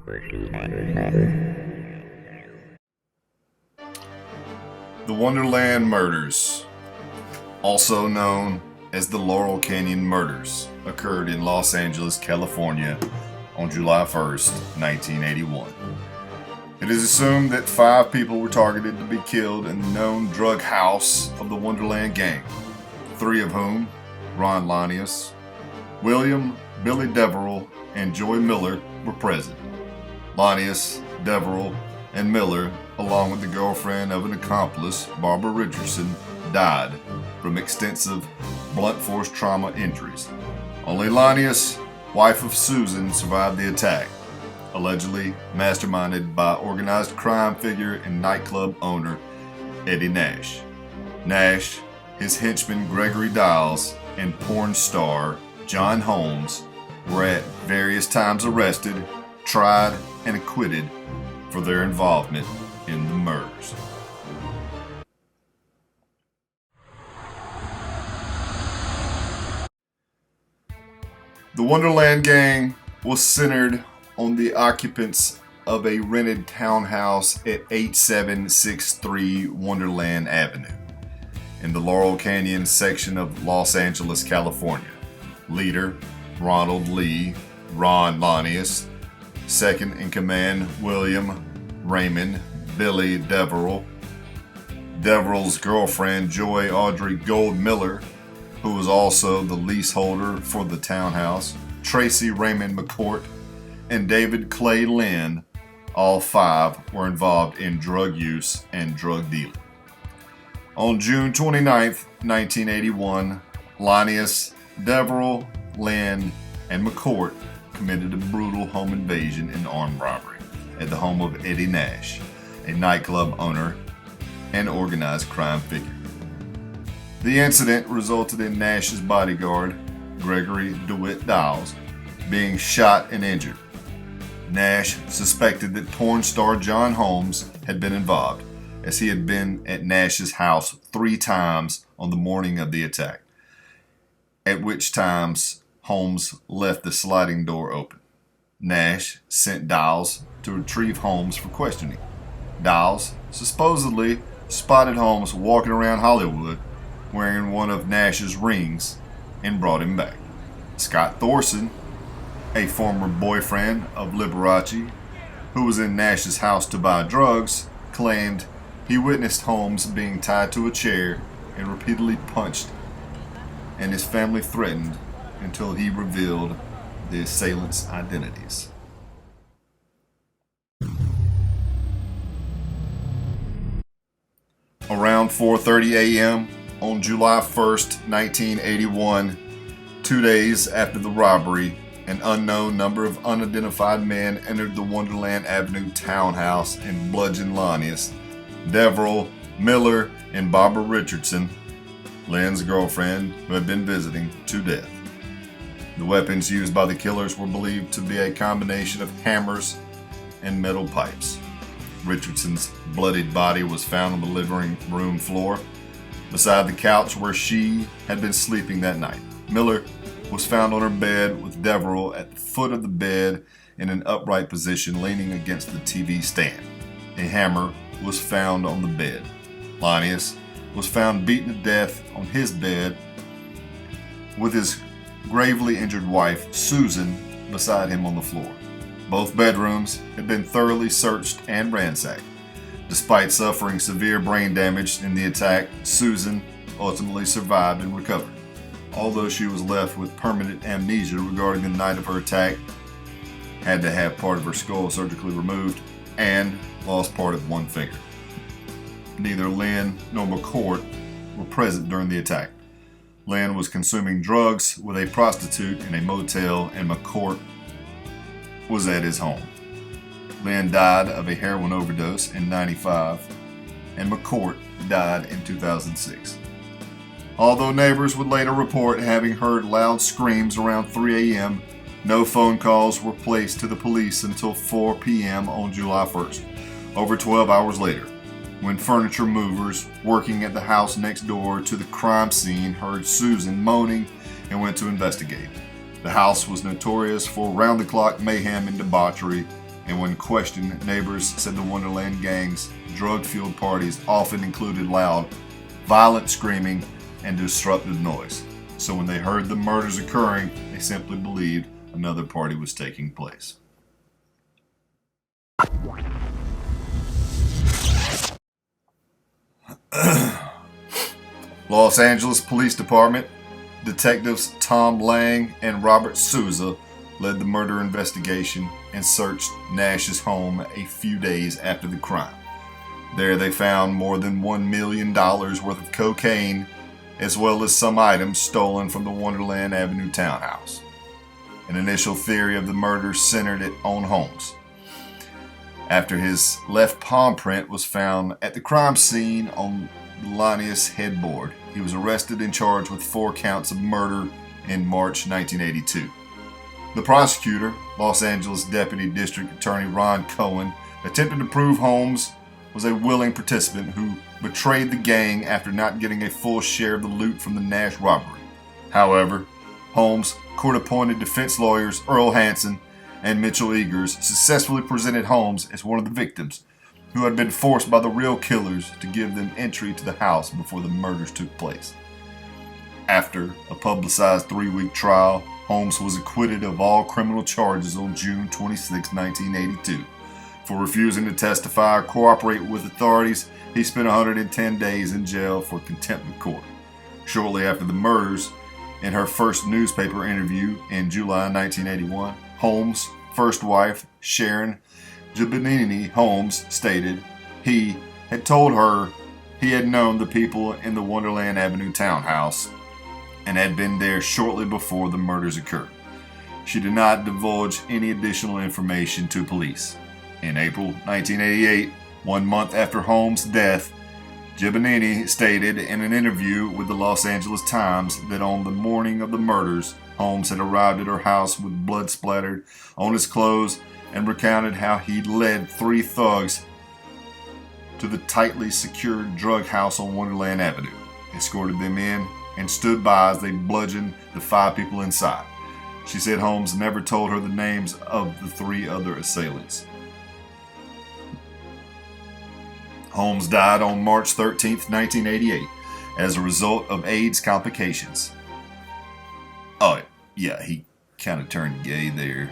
The Wonderland Murders, also known as the Laurel Canyon Murders, occurred in Los Angeles, California on July 1st, 1981. It is assumed that 5 people were targeted to be killed in the known drug house of the Wonderland gang, 3 of whom, Ron Lanius, William Billy Deverell, and Joy Miller, were present. Lanius, Deverell, and Miller, along with the girlfriend of an accomplice, Barbara Richardson, died from extensive blunt force trauma injuries. Only Lanius, wife of Susan, survived the attack, allegedly masterminded by organized crime figure and nightclub owner Eddie Nash. Nash, his henchman Gregory Diles, and porn star John Holmes were at various times arrested, tried, and acquitted for their involvement in the murders. The Wonderland gang was centered on the occupants of a rented townhouse at 8763 Wonderland Avenue in the Laurel Canyon section of Los Angeles, California. Leader, Ronald Lee, Ron Lanius. Second in command, William Raymond Billy Deverell. Deverell's girlfriend, Joy Audrey Gold Miller, who was also the leaseholder for the townhouse. Tracy Raymond McCourt, and David Clay Lynn. All 5 were involved in drug use and drug dealing. On June 29, 1981, Lanius, Deverell, Lynn, and McCourt committed a brutal home invasion and armed robbery at the home of Eddie Nash, a nightclub owner and organized crime figure. The incident resulted in Nash's bodyguard, Gregory DeWitt Diles, being shot and injured. Nash suspected that porn star John Holmes had been involved, as he had been at Nash's house 3 times on the morning of the attack, at which times Holmes left the sliding door open. Nash sent Diles to retrieve Holmes for questioning. Diles supposedly spotted Holmes walking around Hollywood wearing one of Nash's rings and brought him back. Scott Thorson, a former boyfriend of Liberace, who was in Nash's house to buy drugs, claimed he witnessed Holmes being tied to a chair and repeatedly punched, and his family threatened until he revealed the assailants' identities. Around 4:30 a.m. on July 1st, 1981, 2 days after the robbery, an unknown number of unidentified men entered the Wonderland Avenue townhouse and bludgeoned Lanius, Deverell, Miller, and Barbara Richardson, Lynn's girlfriend, who had been visiting, to death. The weapons used by the killers were believed to be a combination of hammers and metal pipes. Richardson's bloodied body was found on the living room floor, beside the couch where she had been sleeping that night. Miller was found on her bed with Deverell at the foot of the bed in an upright position leaning against the TV stand. A hammer was found on the bed. Lanius was found beaten to death on his bed with his gravely injured wife, Susan, beside him on the floor. Both bedrooms had been thoroughly searched and ransacked. Despite suffering severe brain damage in the attack, Susan ultimately survived and recovered, although she was left with permanent amnesia regarding the night of her attack, had to have part of her skull surgically removed, and lost part of one finger. Neither Lynn nor McCourt were present during the attack. Lynn was consuming drugs with a prostitute in a motel, and McCourt was at his home. Lynn died of a heroin overdose in '95, and McCourt died in 2006. Although neighbors would later report having heard loud screams around 3 a.m., no phone calls were placed to the police until 4 p.m. on July 1st, over 12 hours later, when furniture movers working at the house next door to the crime scene heard Susan moaning and went to investigate. The house was notorious for round-the-clock mayhem and debauchery, and when questioned, neighbors said the Wonderland gang's drug-fueled parties often included loud, violent screaming and disruptive noise. So when they heard the murders occurring, they simply believed another party was taking place. Los Angeles Police Department detectives Tom Lang and Robert Souza led the murder investigation and searched Nash's home a few days after the crime. There they found more than $1 million worth of cocaine, as well as some items stolen from the Wonderland Avenue townhouse. An initial theory of the murder centered it on Holmes. After his left palm print was found at the crime scene on the Linnaeus headboard, he was arrested and charged with 4 counts of murder in March 1982. The prosecutor, Los Angeles Deputy District Attorney Ron Cohen, attempted to prove Holmes was a willing participant who betrayed the gang after not getting a full share of the loot from the Nash robbery. However, Holmes' court-appointed defense lawyers Earl Hansen and Mitchell Eagers successfully presented Holmes as one of the victims who had been forced by the real killers to give them entry to the house before the murders took place. After a publicized 3-week trial, Holmes was acquitted of all criminal charges on June 26, 1982. For refusing to testify or cooperate with authorities, he spent 110 days in jail for contempt of court. Shortly after the murders, in her first newspaper interview in July 1981, Holmes' first wife, Sharon Giovanni Holmes, stated he had told her he had known the people in the Wonderland Avenue townhouse and had been there shortly before the murders occurred. She did not divulge any additional information to police. In April 1988, 1 month after Holmes' death, Giovanni stated in an interview with the Los Angeles Times that on the morning of the murders, Holmes had arrived at her house with blood splattered on his clothes and recounted how he led 3 thugs to the tightly secured drug house on Wonderland Avenue, escorted them in, and stood by as they bludgeoned the 5 people inside. She said Holmes never told her the names of the 3 other assailants. Holmes died on March 13, 1988, as a result of AIDS complications. Oh, yeah, he kind of turned gay there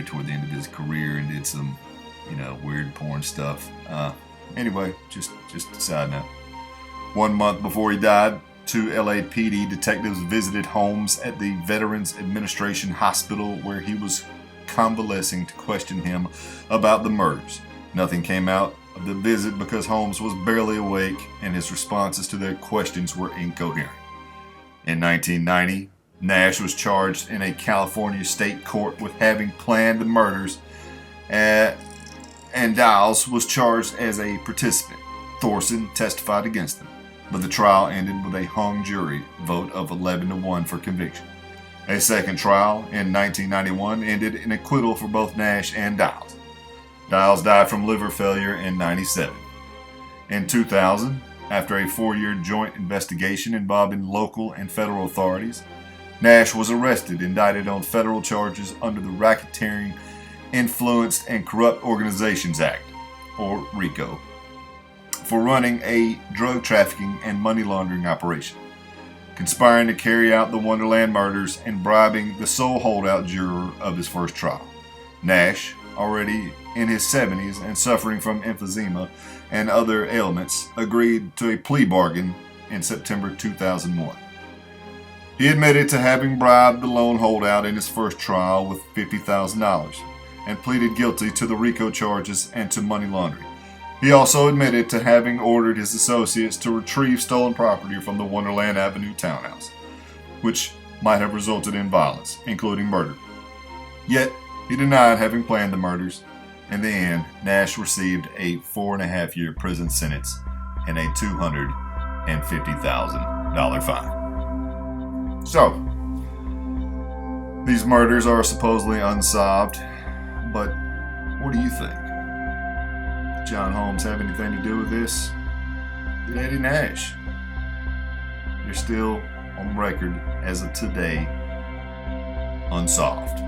toward the end of his career and did some, weird porn stuff. Anyway, just a side note. 1 month before he died, 2 LAPD detectives visited Holmes at the Veterans Administration Hospital where he was convalescing to question him about the murders. Nothing came out of the visit because Holmes was barely awake and his responses to their questions were incoherent. In 1990, Nash was charged in a California state court with having planned the murders, and Dials was charged as a participant. Thorson testified against them, but the trial ended with a hung jury vote of 11-1 for conviction. A second trial in 1991 ended in acquittal for both Nash and Dials. Dials died from liver failure in 1997. In 2000, after a 4-year joint investigation involving local and federal authorities, Nash was arrested, indicted on federal charges under the Racketeering, Influenced and Corrupt Organizations Act, or RICO, for running a drug trafficking and money laundering operation, conspiring to carry out the Wonderland murders, and bribing the sole holdout juror of his first trial. Nash, already in his 70s and suffering from emphysema and other ailments, agreed to a plea bargain in September 2001. He admitted to having bribed the lone holdout in his first trial with $50,000 and pleaded guilty to the RICO charges and to money laundering. He also admitted to having ordered his associates to retrieve stolen property from the Wonderland Avenue townhouse, which might have resulted in violence, including murder. Yet, he denied having planned the murders. In the end, Nash received a 4.5-year prison sentence and a $250,000 fine. So, these murders are supposedly unsolved, but what do you think? Did John Holmes have anything to do with this? Did Eddie Nash? They're still on record as of today, unsolved.